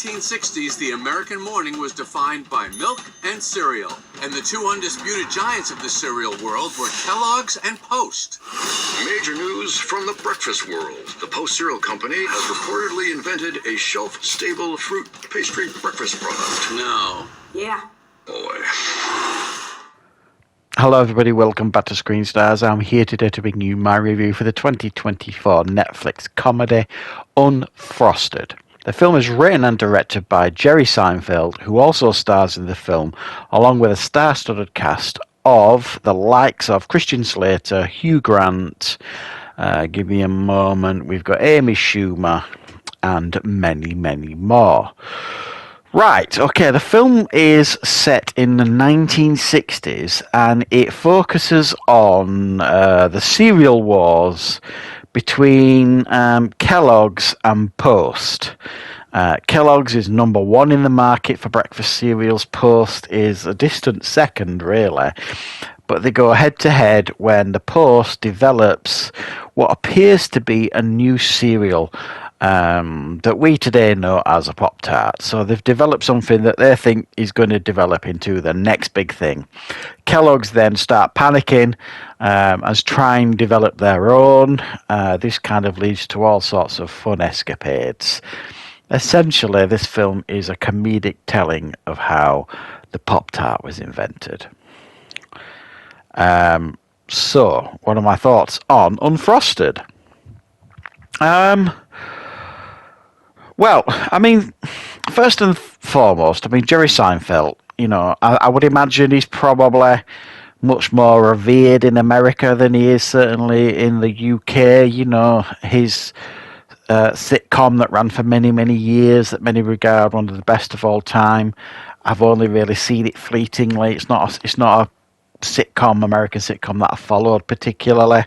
1960s, the American morning was defined by milk and cereal. And the two undisputed giants of the cereal world were Kellogg's and Post. Major news from the breakfast world. The Post Cereal Company has reportedly invented a shelf-stable fruit pastry breakfast product. No. Yeah. Boy. Hello everybody, welcome back to Screenstars. I'm here today to bring you my review for the 2024 Netflix comedy Unfrosted. The film is written and directed by Jerry Seinfeld, who also stars in the film, along with a star-studded cast of the likes of Christian Slater, Hugh Grant, give me a moment, we've got Amy Schumer, and many, many more. Right, okay, the film is set in the 1960s and it focuses on the cereal wars between Kellogg's and Post. Kellogg's is number one in the market for breakfast cereals. Post is a distant second, really. But they go head to head when the Post develops what appears to be a new cereal that we today know as a Pop-Tart. So they've developed something that they think is going to develop into the next big thing. Kellogg's then start panicking as try and develop their own. This kind of leads to all sorts of fun escapades. Essentially, this film is a comedic telling of how the Pop-Tart was invented. So, what are my thoughts on Unfrosted? Well, I mean, first and foremost, I mean, Jerry Seinfeld, you know, I would imagine he's probably much more revered in America than he is certainly in the UK. You know, his sitcom that ran for many, many years that many regard one of the best of all time. I've only really seen it fleetingly. It's not a sitcom, American sitcom that I followed particularly.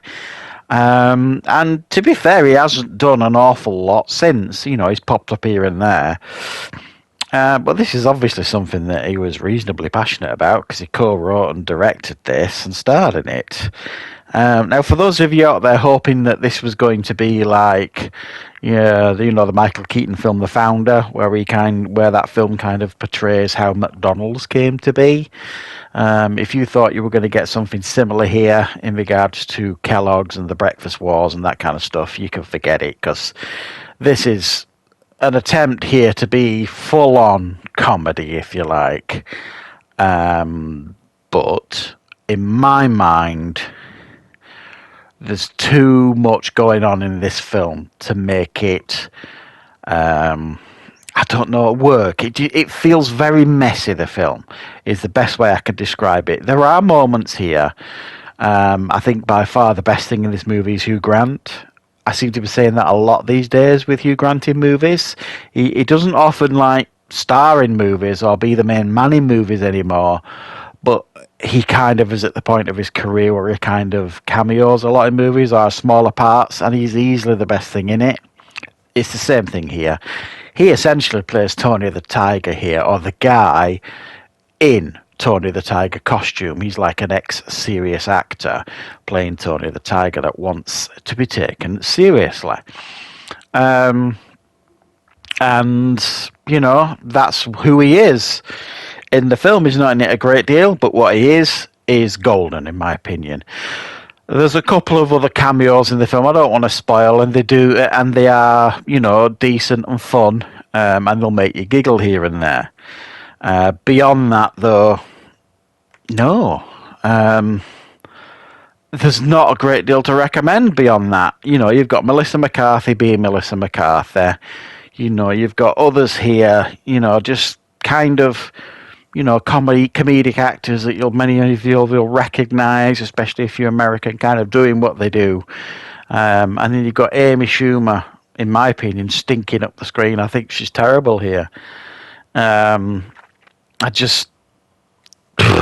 And to be fair, he hasn't done an awful lot since. You know, he's popped up here and there. But this is obviously something that he was reasonably passionate about because he co-wrote and directed this and starred in it. Now, for those of you out there hoping that this was going to be like, the Michael Keaton film, The Founder, where that film kind of portrays how McDonald's came to be. If you thought you were going to get something similar here in regards to Kellogg's and the breakfast wars and that kind of stuff, you can forget it, because this is an attempt here to be full-on comedy, if you like. But in my mind, there's too much going on in this film to make it, work. It feels very messy, the film, is the best way I could describe it. There are moments here. I think by far the best thing in this movie is Hugh Grant. I seem to be saying that a lot these days with Hugh Grant in movies. He doesn't often star in movies or be the main man in movies anymore, but he kind of is at the point of his career where he kind of cameos a lot in movies or smaller parts, and he's easily the best thing in it. It's the same thing here. He essentially plays Tony the Tiger here, or the guy in Tony the Tiger costume. He's like an ex-serious actor playing Tony the Tiger that wants to be taken seriously. And, you know, that's who he is. In the film, he's not in it a great deal, but what he is golden, in my opinion. There's a couple of other cameos in the film I don't want to spoil, and they are, you know, decent and fun, and they'll make you giggle here and there. Beyond that, though, no. There's not a great deal to recommend beyond that. You know, you've got Melissa McCarthy being Melissa McCarthy. You know, you've got others here, you know, just kind of, you know, comedic actors that many of you will recognise, especially if you're American, kind of doing what they do. And then you've got Amy Schumer, in my opinion, stinking up the screen. I think she's terrible here.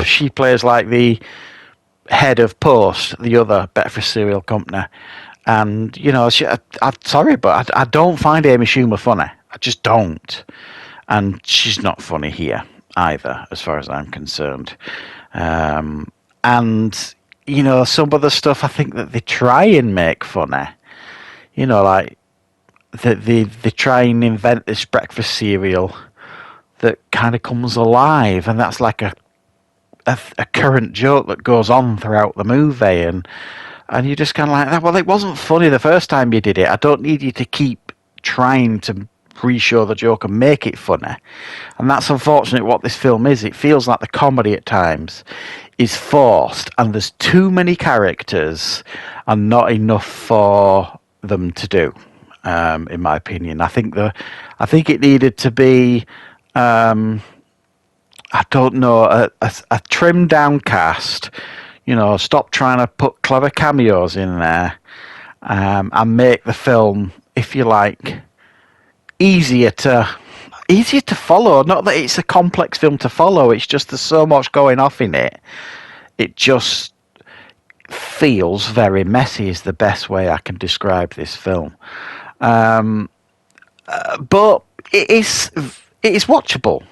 She plays like the head of Post, the other breakfast cereal company. And, you know, I'm sorry, but I don't find Amy Schumer funny. I just don't. And she's not funny here either, as far as I'm concerned. And, you know, some of the stuff I think that they try and make funny, you know, like that they try and invent this breakfast cereal that kind of comes alive, and that's like a current joke that goes on throughout the movie, and you're just kind of like, well, it wasn't funny the first time you did it. I don't need you to keep trying to re-show the joke and make it funny. And that's unfortunate what this film is. It feels like the comedy at times is forced, and there's too many characters and not enough for them to do, in my opinion. I think it needed to be, I don't know, a trimmed down cast. Stop trying to put clever cameos in there, and make the film, if you like, easier to follow. Not that it's a complex film to follow, it's just there's so much going off in it. It just feels very messy is the best way I can describe this film. But it is watchable.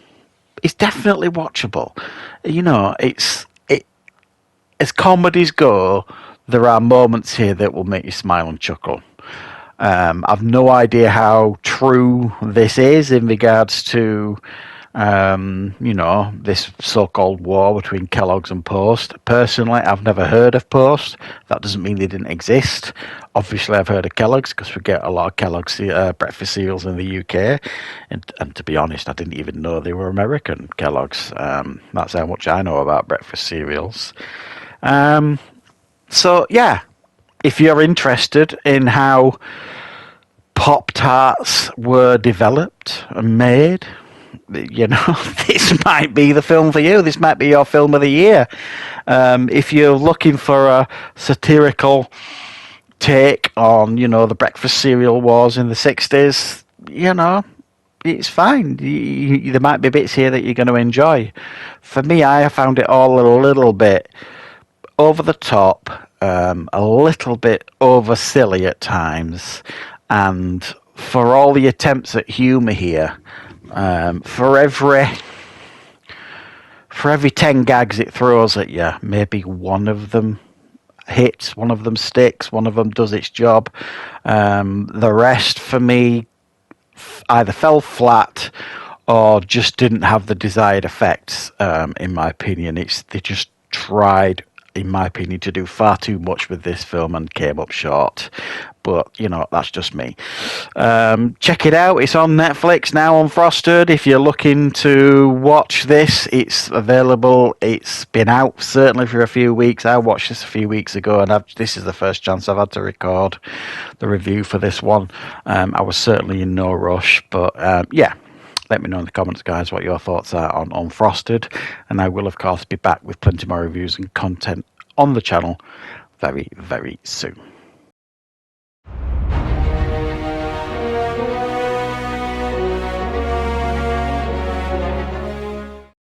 It's definitely watchable. As comedies go, there are moments here that will make you smile and chuckle. I've no idea how true this is in regards to, this so-called war between Kellogg's and Post. Personally, I've never heard of Post. That doesn't mean they didn't exist. Obviously, I've heard of Kellogg's because we get a lot of Kellogg's breakfast cereals in the UK. And to be honest, I didn't even know they were American, Kellogg's. That's how much I know about breakfast cereals. So, yeah, if you're interested in how Pop-Tarts were developed and made, this might be the film for you. This might be your film of the year. If you're looking for a satirical take on, the breakfast cereal wars in the 60s, it's fine. There might be bits here that you're going to enjoy. For me, I found it all a little bit over the top, a little bit over silly at times, and for all the attempts at humour here, for every 10 gags it throws at you, maybe one of them hits, one of them sticks, one of them does its job. The rest, for me, either fell flat or just didn't have the desired effects, in my opinion. They just tried, in my opinion, to do far too much with this film and came up short. But, that's just me. Check it out. It's on Netflix now, Unfrosted. If you're looking to watch this, it's available. It's been out certainly for a few weeks. I watched this a few weeks ago, and this is the first chance I've had to record the review for this one. I was certainly in no rush, but yeah. Let me know in the comments, guys, what your thoughts are on Unfrosted. And I will, of course, be back with plenty more reviews and content on the channel very, very soon.